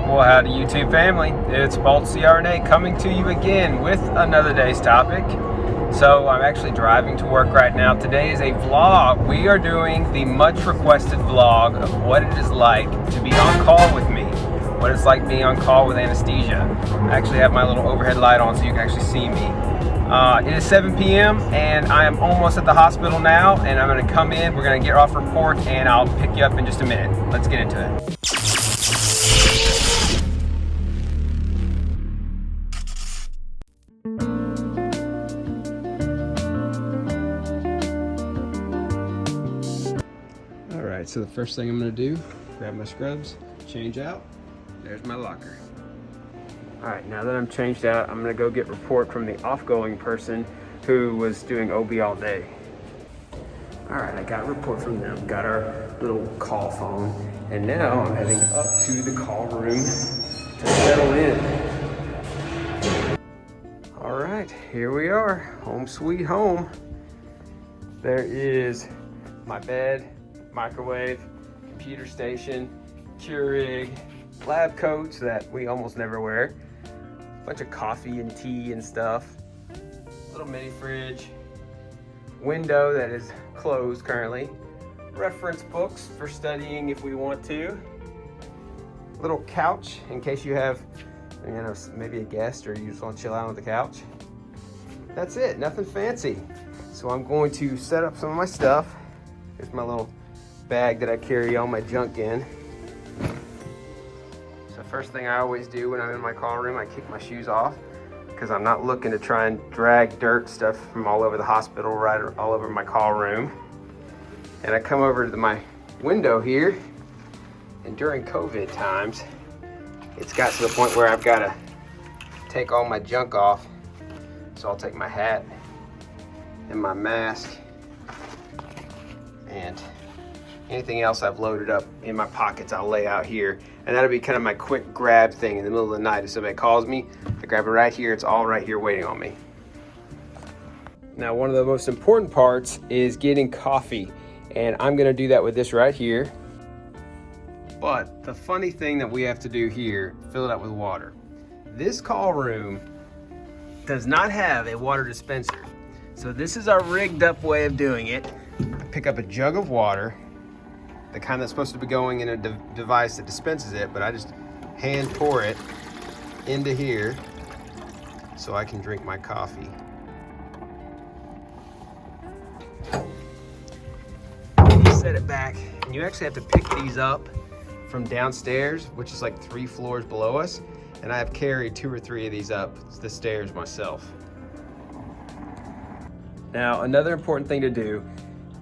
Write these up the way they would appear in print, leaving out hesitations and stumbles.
Well, howdy YouTube family, it's Bolt CRNA coming to you again with another day's topic. So I'm actually driving to work right now. Today is a vlog. We are doing the much requested vlog of what it is like to be on call with me, what it's like being on call with anesthesia. I actually have my little overhead light on so you can actually see me. It is 7 p.m. and I am almost at the hospital now, and I'm going to come in, we're going to get off report, and I'll pick you up in just a minute. Let's get into it. Alright, so the first thing I'm going to do, grab my scrubs, change out, there's my locker. Alright, now that I'm changed out, I'm going to go get report from the offgoing person who was doing OB all day. Alright, I got a report from them, got our little call phone, and now I'm heading up to the call room to settle in. Alright, here we are, home sweet home. There is my bed, microwave, computer station, Keurig, lab coats that we almost never wear, a bunch of coffee and tea and stuff, little mini fridge, window that is closed currently, reference books for studying if we want to, little couch in case you have, you know, maybe a guest or you just want to chill out on the couch. That's it, nothing fancy. So I'm going to set up some of my stuff. Here's my little bag that I carry all my junk in. So first thing I always do when I'm in my call room, I kick my shoes off because I'm not looking to try and drag dirt stuff from all over the hospital, right all over my call room. And I come over to my window here, and during COVID times, it's got to the point where I've got to take all my junk off. So I'll take my hat and my mask and anything else I've loaded up in my pockets I'll lay out here, and that'll be kind of my quick grab thing in the middle of the night. If somebody calls me, I grab it right here. It's all right here waiting on me. Now, one of the most important parts is getting coffee, and I'm gonna do that with this right here. But the funny thing that we have to do here, fill it up with water. This call room does not have a water dispenser. So this is our rigged up way of doing it. I pick up a jug of water, the kind that's supposed to be going in a device that dispenses it, but I just hand pour it into here so I can drink my coffee. You set it back, and you actually have to pick these up from downstairs, which is like 3 floors below us, and I have carried 2 or 3 of these up the stairs myself. Now, another important thing to do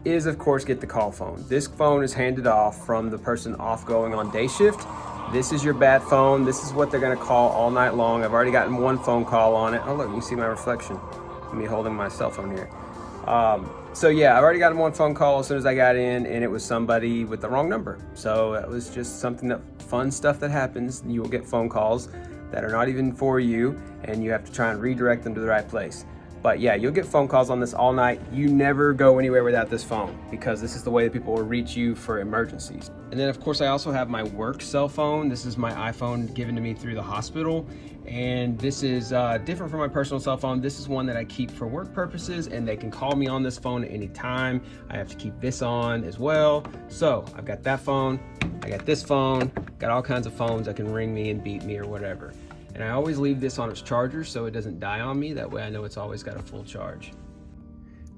is, of course, get the call phone. This phone is handed off from the person off going on day shift. This is your bat phone. This is what they're gonna call all night long. I've already gotten 1 phone call on it. Oh look, you see my reflection. Me holding my cell phone here. So yeah, I've already gotten 1 phone call as soon as I got in, and it was somebody with the wrong number. So that was just something that, fun stuff that happens. You will get phone calls that are not even for you, and you have to try and redirect them to the right place. But yeah, you'll get phone calls on this all night. You never go anywhere without this phone because this is the way that people will reach you for emergencies. And then of course I also have my work cell phone. This is my iPhone given to me through the hospital. And this is different from my personal cell phone. This is one that I keep for work purposes, and they can call me on this phone at any time. I have to keep this on as well. So I've got that phone, I got this phone, got all kinds of phones that can ring me and beep me or whatever. And I always leave this on its charger so it doesn't die on me. That way I know it's always got a full charge.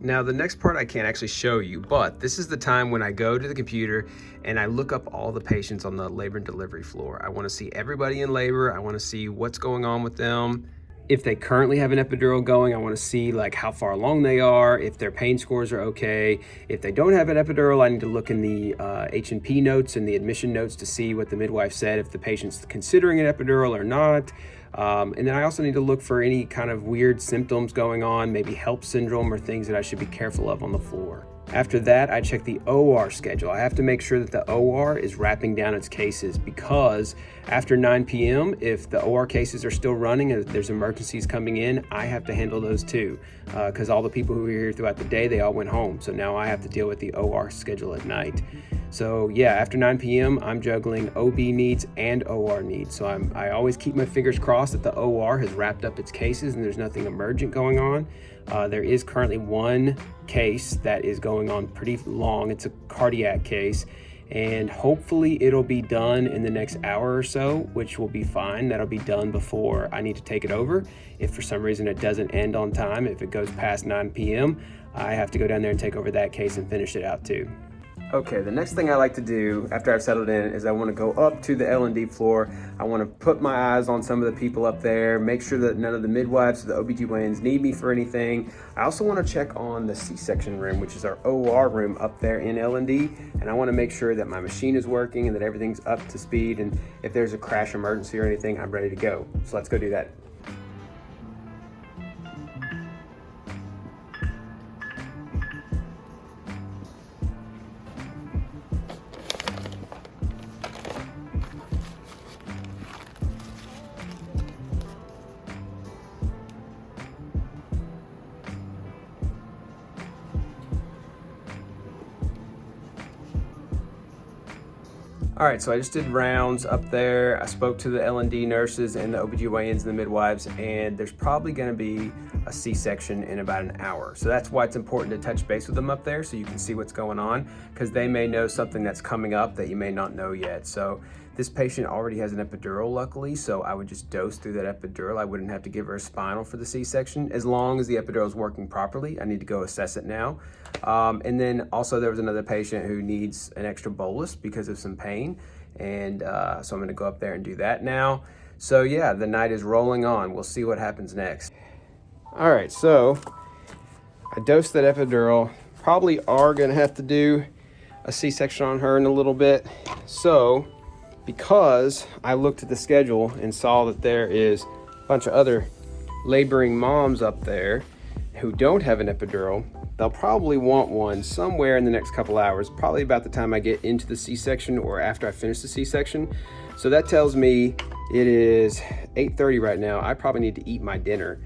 Now the next part I can't actually show you, but this is the time when I go to the computer and I look up all the patients on the labor and delivery floor. I wanna see everybody in labor. I wanna see what's going on with them. If they currently have an epidural going, I wanna see like how far along they are, if their pain scores are okay. If they don't have an epidural, I need to look in the H&P notes and the admission notes to see what the midwife said, if the patient's considering an epidural or not. And then I also need to look for any kind of weird symptoms going on, maybe HELP syndrome or things that I should be careful of on the floor. After that, I check the OR schedule. I have to make sure that the OR is wrapping down its cases because After 9 p.m., if the OR cases are still running and there's emergencies coming in, I have to handle those too, because all the people who were here throughout the day, they all went home. So now I have to deal with the OR schedule at night. So yeah, after 9 p.m., I'm juggling OB needs and OR needs. So I always keep my fingers crossed that the OR has wrapped up its cases and there's nothing emergent going on. There is currently one case that is going on pretty long. It's a cardiac case, and hopefully it'll be done in the next hour or so, which will be fine. That'll be done before I need to take it over. If for some reason it doesn't end on time, if it goes past 9 p.m., I have to go down there and take over that case and finish it out too. Okay, the next thing I like to do after I've settled in is I want to go up to the L&D floor. I want to put my eyes on some of the people up there, make sure that none of the midwives or the OBGYNs need me for anything. I also want to check on the C-section room, which is our OR room up there in L&D, and I want to make sure that my machine is working and that everything's up to speed, and if there's a crash emergency or anything, I'm ready to go. So let's go do that. All right, so I just did rounds up there. I spoke to the L&D nurses and the OBGYNs and the midwives, and there's probably gonna be a C-section in about an hour. So that's why it's important to touch base with them up there so you can see what's going on, because they may know something that's coming up that you may not know yet. So this patient already has an epidural, luckily, so I would just dose through that epidural. I wouldn't have to give her a spinal for the C-section. As long as the epidural is working properly, I need to go assess it now. And then also there was another patient who needs an extra bolus because of some pain. And so I'm gonna go up there and do that now. So yeah, the night is rolling on. We'll see what happens next. All right, so I dosed that epidural. Probably are gonna have to do a C-section on her in a little bit. So, because I looked at the schedule and saw that there is a bunch of other laboring moms up there who don't have an epidural, they'll probably want one somewhere in the next couple hours, probably about the time I get into the C-section or after I finish the C-section. So that tells me it is 8:30 right now. I probably need to eat my dinner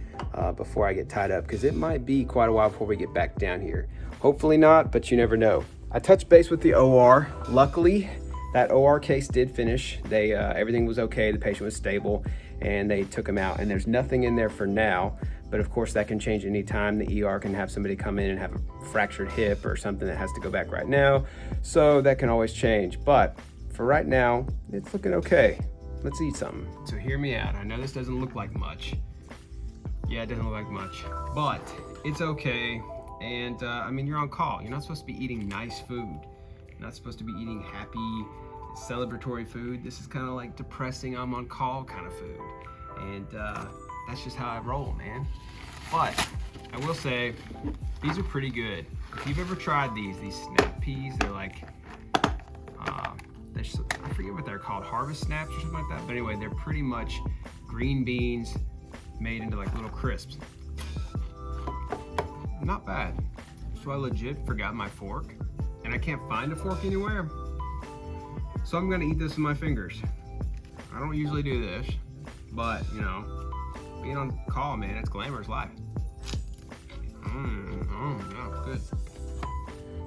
before I get tied up, because it might be quite a while before we get back down here. Hopefully not, but you never know. I touched base with the OR. Luckily, that OR case did finish. Everything was okay, the patient was stable, and they took him out, and there's nothing in there for now. But of course that can change any time. The ER can have somebody come in and have a fractured hip or something that has to go back right now. So that can always change. But for right now, it's looking okay. Let's eat something. So hear me out. I know this doesn't look like much. Yeah, it doesn't look like much, but it's okay. And I mean, you're on call. You're not supposed to be eating nice food. You're not supposed to be eating happy, celebratory food. This is kind of like depressing, I'm on call kind of food. And that's just how I roll, man. But I will say, these are pretty good. If you've ever tried these snap peas, they're like, I forget what they're called, harvest snaps or something like that. But anyway, they're pretty much green beans made into like little crisps. Not bad. So I legit forgot my fork, and I can't find a fork anywhere. So I'm gonna eat this with my fingers. I don't usually do this, but you know, being on call, man, it's glamorous life. Yeah, good.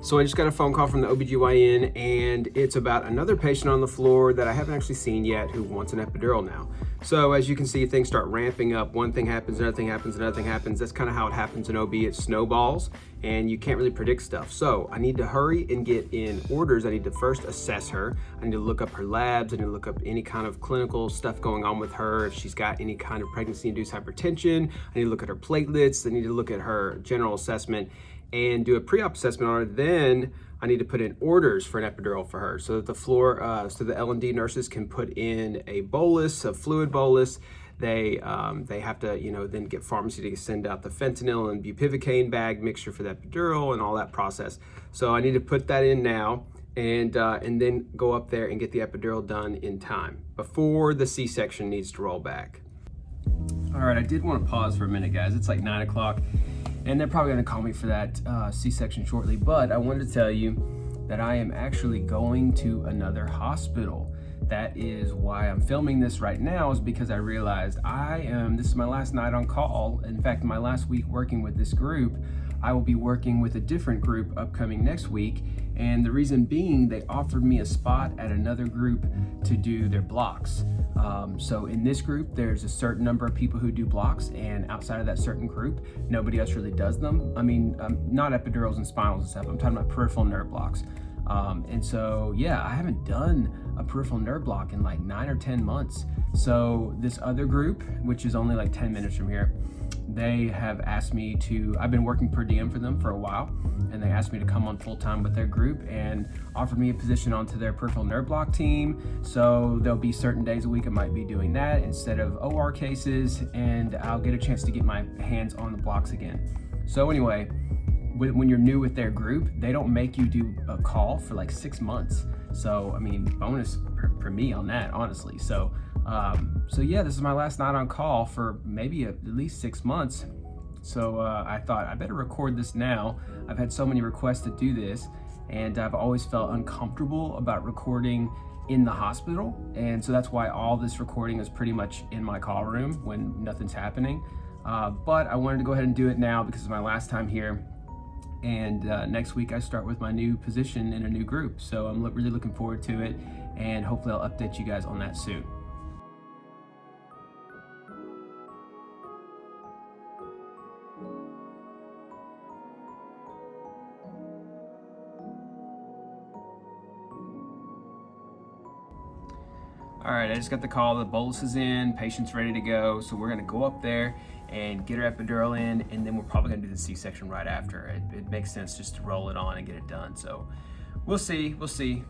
So I just got a phone call from the OBGYN, and it's about another patient on the floor that I haven't actually seen yet who wants an epidural now. So as you can see, things start ramping up. One thing happens, another thing happens, another thing happens. That's kind of how it happens in OB. It snowballs, and you can't really predict stuff. So I need to hurry and get in orders. I need to first assess her. I need to look up her labs. I need to look up any kind of clinical stuff going on with her. If she's got any kind of pregnancy-induced hypertension, I need to look at her platelets. I need to look at her general assessment and do a pre-op assessment on her. Then I need to put in orders for an epidural for her so that the floor, so the L&D nurses can put in a bolus, a fluid bolus. They have to, you know, then get pharmacy to send out the fentanyl and bupivacaine bag mixture for the epidural and all that process. So I need to put that in now and then go up there and get the epidural done in time before the C-section needs to roll back. All right, I did want to pause for a minute, guys. It's like 9 o'clock. And they're probably gonna call me for that C-section shortly, but I wanted to tell you that I am actually going to another hospital That is why I'm filming this right now, is because I realized this is my last night on call. In fact, my last week working with this group. I will be working with a different group upcoming next week, and the reason being, they offered me a spot at another group to do their blocks. So in this group, there's a certain number of people who do blocks, and outside of that certain group, nobody else really does them. I mean, not epidurals and spinals and stuff, I'm talking about peripheral nerve blocks. And so, yeah, I haven't done a peripheral nerve block in like 9 or 10 months. So this other group, which is only like 10 minutes from here, they have asked me to, I've been working per diem for them for a while, and they asked me to come on full time with their group and offered me a position onto their peripheral nerve block team. So there'll be certain days a week I might be doing that instead of OR cases, and I'll get a chance to get my hands on the blocks again. So anyway, when you're new with their group, they don't make you do a call for like 6 months. So, I mean, bonus for me on that, honestly. So yeah, this is my last night on call for maybe at least 6 months. So I thought I better record this now. I've had so many requests to do this, and I've always felt uncomfortable about recording in the hospital. And so that's why all this recording is pretty much in my call room when nothing's happening. But I wanted to go ahead and do it now because it's my last time here. And next week I start with my new position in a new group. So I'm really looking forward to it, and hopefully I'll update you guys on that soon. All right, I just got the call, the bolus is in, patient's ready to go. So we're gonna go up there and get her epidural in, and then we're probably gonna do the C-section right after. It makes sense just to roll it on and get it done. So we'll see.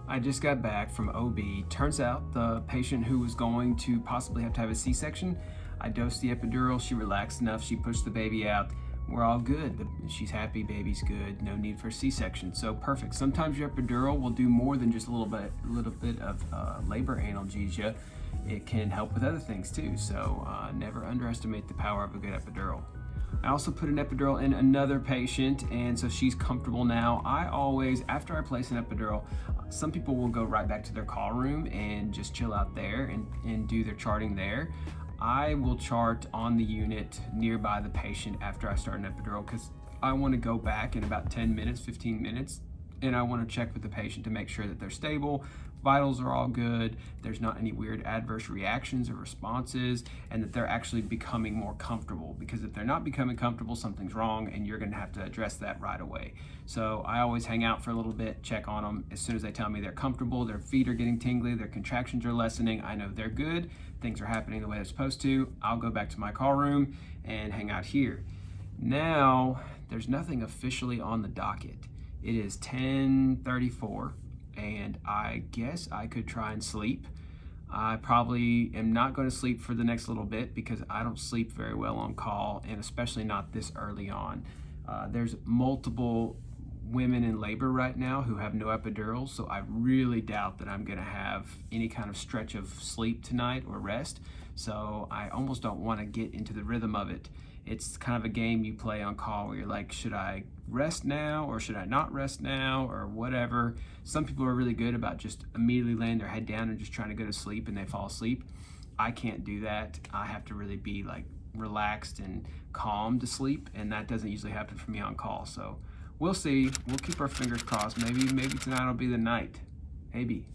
I just got back from OB. Turns out the patient who was going to possibly have to have a C-section, I dosed the epidural, she relaxed enough, she pushed the baby out. We're all good. She's happy, baby's good, no need for a C-section. So perfect. Sometimes your epidural will do more than just a little bit of labor analgesia. It can help with other things too. So never underestimate the power of a good epidural. I also put an epidural in another patient, and so she's comfortable now. I always, after I place an epidural, some people will go right back to their call room and just chill out there and do their charting there. I will chart on the unit nearby the patient after I start an epidural, because I want to go back in about 10 minutes, 15 minutes, and I want to check with the patient to make sure that they're stable, vitals are all good, there's not any weird adverse reactions or responses, and that they're actually becoming more comfortable. Because if they're not becoming comfortable, something's wrong, and you're going to have to address that right away. So I always hang out for a little bit, check on them. As soon as they tell me they're comfortable, their feet are getting tingly, their contractions are lessening, I know they're good, things are happening the way they're supposed to, I'll go back to my call room and hang out here. Now, there's nothing officially on the docket. It is 10:34. And I guess I could try and sleep. I probably am not going to sleep for the next little bit because I don't sleep very well on call, and especially not this early on. There's multiple women in labor right now who have no epidurals, so I really doubt that I'm going to have any kind of stretch of sleep tonight or rest. So I almost don't want to get into the rhythm of it. It's kind of a game you play on call where you're like, should I rest now or should I not rest now or whatever. Some people are really good about just immediately laying their head down and just trying to go to sleep, and they fall asleep. I can't do that. I have to really be like relaxed and calm to sleep, and that doesn't usually happen for me on call. So we'll see. We'll keep our fingers crossed. Maybe tonight will be the night. Maybe.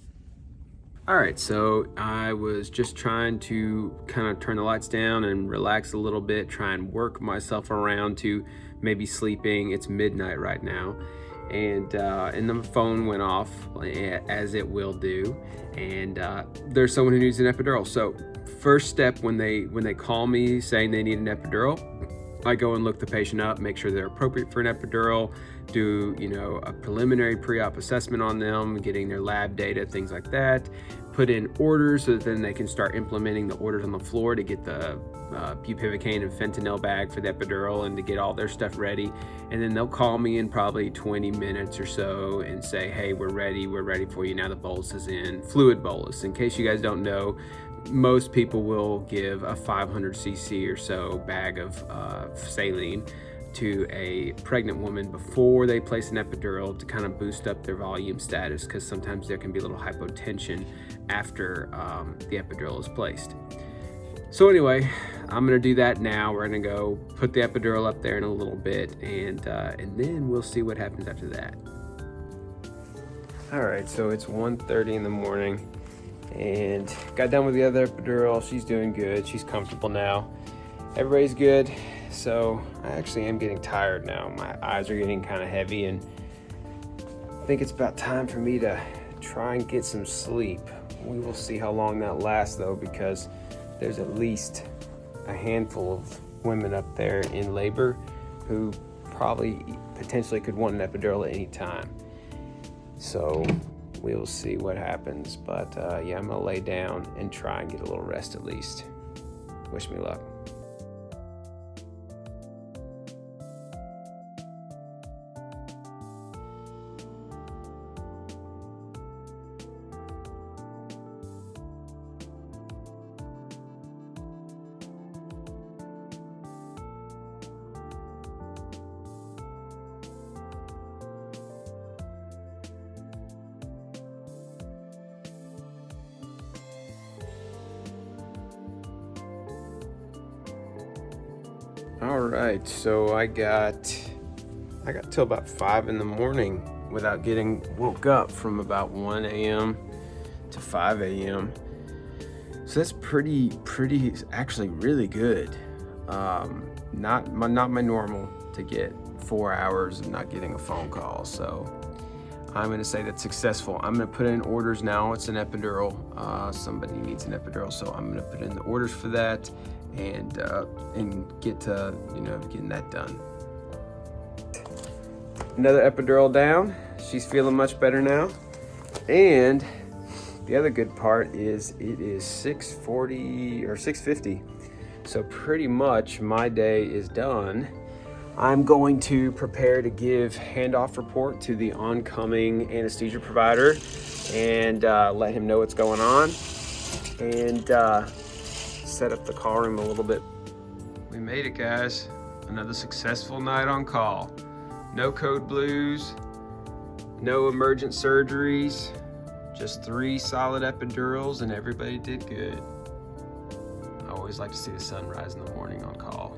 All right, so I was just trying to kind of turn the lights down and relax a little bit, try and work myself around to maybe sleeping. It's midnight right now, and the phone went off, as it will do, and there's someone who needs an epidural. So first step, when they call me saying they need an epidural, I go and look the patient up, make sure they're appropriate for an epidural, do a preliminary pre-op assessment on them, getting their lab data, things like that, put in orders so that then they can start implementing the orders on the floor to get the bupivacaine and fentanyl bag for the epidural and to get all their stuff ready. And then they'll call me in probably 20 minutes or so and say, hey, we're ready for you now, the bolus is in. Fluid bolus. In case you guys don't know, most people will give a 500 cc or so bag of saline to a pregnant woman before they place an epidural to kind of boost up their volume status, because sometimes there can be a little hypotension after the epidural is placed. So anyway, I'm gonna do that now. We're gonna go put the epidural up there in a little bit, and then we'll see what happens after that. All right, so it's 1:30 in the morning, and got done with the other epidural. She's doing good. She's comfortable now. Everybody's good. So I actually am getting tired now. My eyes are getting kind of heavy, and I think it's about time for me to try and get some sleep. We will see how long that lasts though, because there's at least a handful of women up there in labor who probably potentially could want an epidural at any time. So we'll see what happens. But yeah, I'm gonna lay down and try and get a little rest at least. Wish me luck. All right, so I got till about 5 in the morning without getting woke up from about 1 a.m. to 5 a.m. So that's pretty actually really good. Not my normal to get 4 hours of not getting a phone call. So I'm gonna say that's successful. I'm gonna put in orders now. It's an epidural. Somebody needs an epidural, so I'm gonna put in the orders for that and get to getting that done. Another epidural down. She's feeling much better now. And the other good part is it is 6:40 or 6:50. So pretty much my day is done. I'm going to prepare to give handoff report to the oncoming anesthesia provider and let him know what's going on, and set up the call room a little bit. We made it, guys. Another successful night on call. No code blues, no emergent surgeries, just 3 solid epidurals, and everybody did good. I always like to see the sun rise in the morning on call.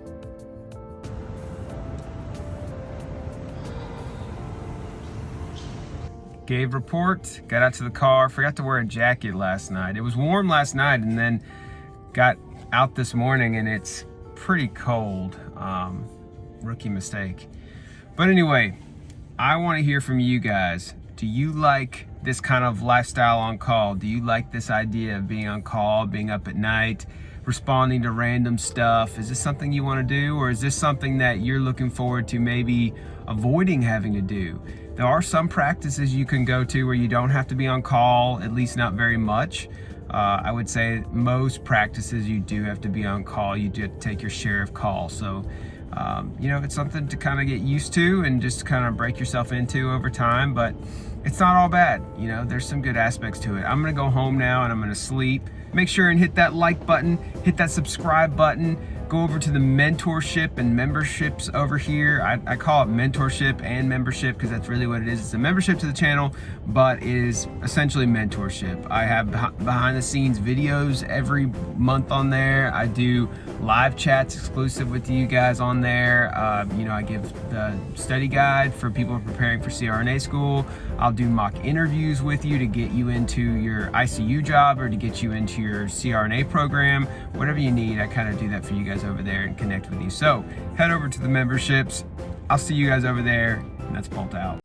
Gave report, got out to the car, forgot to wear a jacket last night. It was warm last night, and then got out this morning and it's pretty cold. Rookie mistake. But anyway, I want to hear from you guys. Do you like this kind of lifestyle on call? Do you like this idea of being on call, being up at night, responding to random stuff? Is this something you want to do, or is this something that you're looking forward to maybe avoiding having to do? There are some practices you can go to where you don't have to be on call, at least not very much. I would say most practices you do have to be on call. You do have to take your share of calls. So, it's something to kind of get used to and just kind of break yourself into over time, but it's not all bad. There's some good aspects to it. I'm gonna go home now and I'm gonna sleep. Make sure and hit that like button, hit that subscribe button, go over to the mentorship and memberships over here. I call it mentorship and membership because that's really what it is. It's a membership to the channel, but it is essentially mentorship. I have behind the scenes videos every month on there. I do live chats exclusive with you guys on there. I give the study guide for people preparing for CRNA school. I'll do mock interviews with you to get you into your ICU job or to get you into your CRNA program. Whatever you need, I kind of do that for you guys over there and connect with you. So head over to the memberships. I'll see you guys over there, and that's Bolt out.